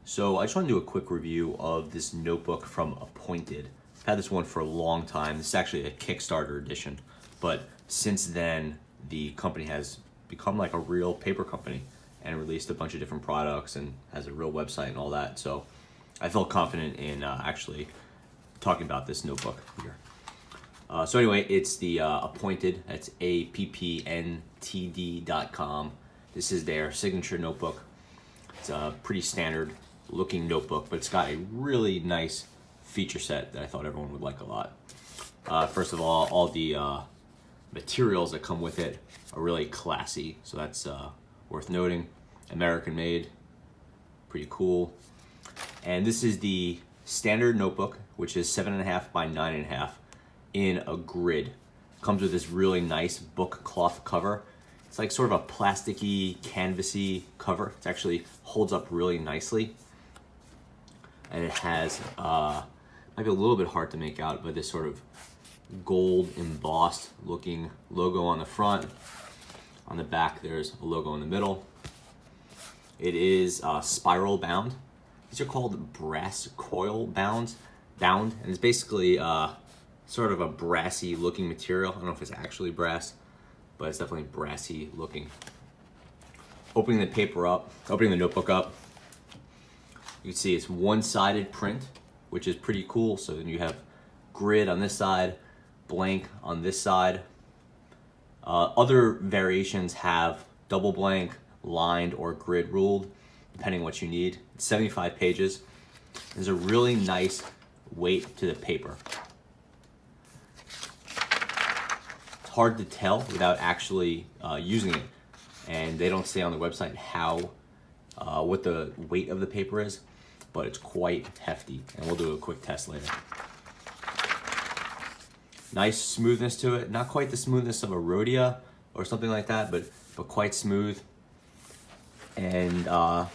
So I just want to do a quick review of this notebook from Appointed. I've had this one for a long time. This is actually a Kickstarter edition, but since then the company has become like a real paper company and released a bunch of different products and has a real website and all that. So I felt confident in actually talking about this notebook here. So anyway, it's the Appointed. That's appntd.com. This is their signature notebook. It's a pretty standard looking notebook, but it's got a really nice feature set that I thought everyone would like a lot. First of all the materials that come with it are really classy, so that's worth noting. American made, pretty cool. And this is the standard notebook, which is 7.5 by 9.5 in a grid. Comes with this really nice book cloth cover. It's like sort of a plasticky, canvasy cover. It actually holds up really nicely. And it has, might be a little bit hard to make out, but this sort of gold embossed looking logo on the front. On the back, there's a logo in the middle. It is spiral bound. These are called brass coil bound, and it's basically sort of a brassy looking material. I don't know if it's actually brass, but it's definitely brassy looking. Opening the notebook up, you can see it's one-sided print, which is pretty cool. So then you have grid on this side, blank on this side. Other variations have double blank, lined, or grid ruled, depending on what you need. It's 75 pages. There's a really nice weight to the paper. It's hard to tell without actually using it, and they don't say on the website how what the weight of the paper is, but it's quite hefty, and we'll do a quick test later. Nice smoothness to it, not quite the smoothness of a Rhodia or something like that, but quite smooth. And I'm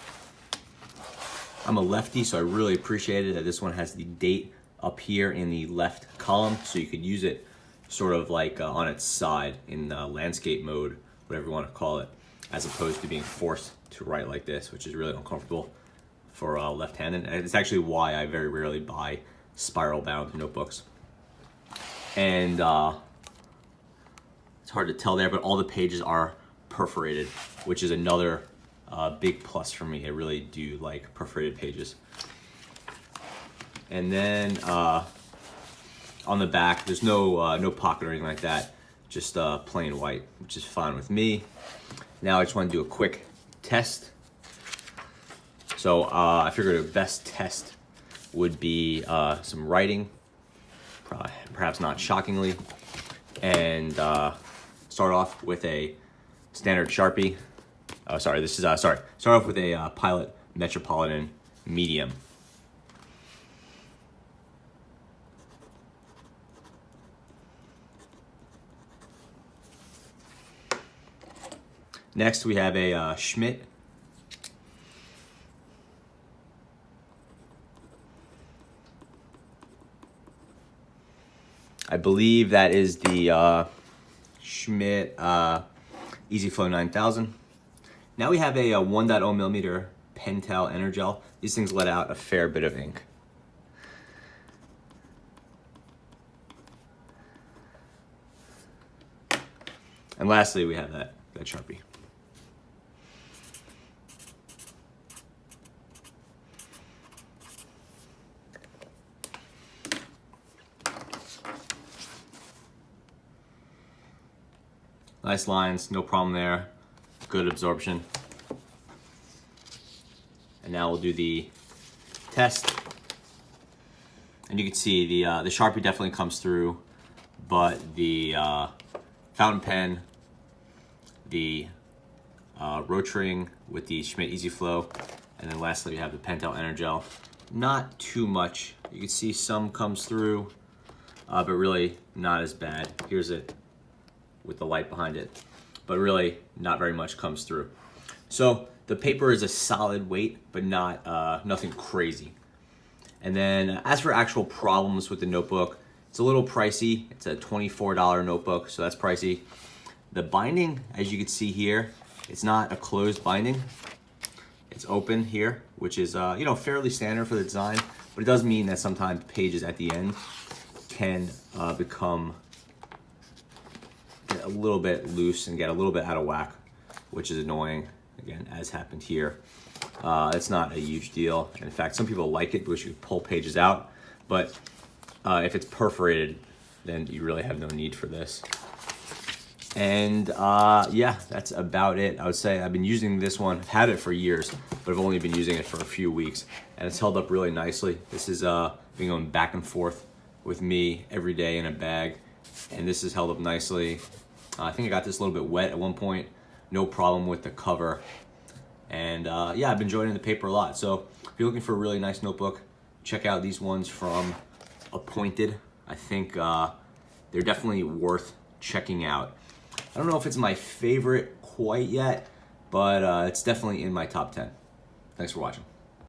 a lefty, so I really appreciated that this one has the date up here in the left column, so you could use it sort of like on its side in landscape mode, whatever you want to call it, as opposed to being forced to write like this, which is really uncomfortable for left-handed. And it's actually why I very rarely buy spiral-bound notebooks. And it's hard to tell there, but all the pages are perforated, which is another big plus for me. I really do like perforated pages. And then on the back, there's no pocket or anything like that, just plain white, which is fine with me. Now I just want to do a quick test. So I figured the best test would be some writing, perhaps not shockingly, and start off with a standard Sharpie. Oh, sorry, this is, start off with a Pilot Metropolitan Medium. Next, we have a Schmidt. I believe that is the Schmidt EasyFlow 9000. Now we have a 1.0 millimeter Pentel Energel. These things let out a fair bit of ink. And lastly, we have that Sharpie. Nice lines, no problem there. Good absorption. And now we'll do the test. And you can see the Sharpie definitely comes through, but the fountain pen, the Rotring with the Schmidt EasyFlow, and then lastly we have the Pentel Energel. Not too much. You can see some comes through, but really not as bad. Here's it with the light behind it, but really not very much comes through. So the paper is a solid weight, but not nothing crazy. And then as for actual problems with the notebook, it's a little pricey. It's a $24 notebook, so that's pricey. The binding, as you can see here, it's not a closed binding. It's open here, which is fairly standard for the design, but it does mean that sometimes pages at the end can become a little bit loose and get a little bit out of whack, which is annoying, again, as happened here. It's not a huge deal. In fact, some people like it because you pull pages out, but if it's perforated, then you really have no need for this. And yeah, that's about it. I would say I've been using this one. I've had it for years, but I've only been using it for a few weeks, and it's held up really nicely. This is been going back and forth with me every day in a bag, and this has held up nicely. I think I got this a little bit wet at one point. No problem with the cover. And yeah, I've been enjoying the paper a lot. So if you're looking for a really nice notebook, check out these ones from Appointed. I think they're definitely worth checking out. I don't know if it's my favorite quite yet, but it's definitely in my top 10. Thanks for watching.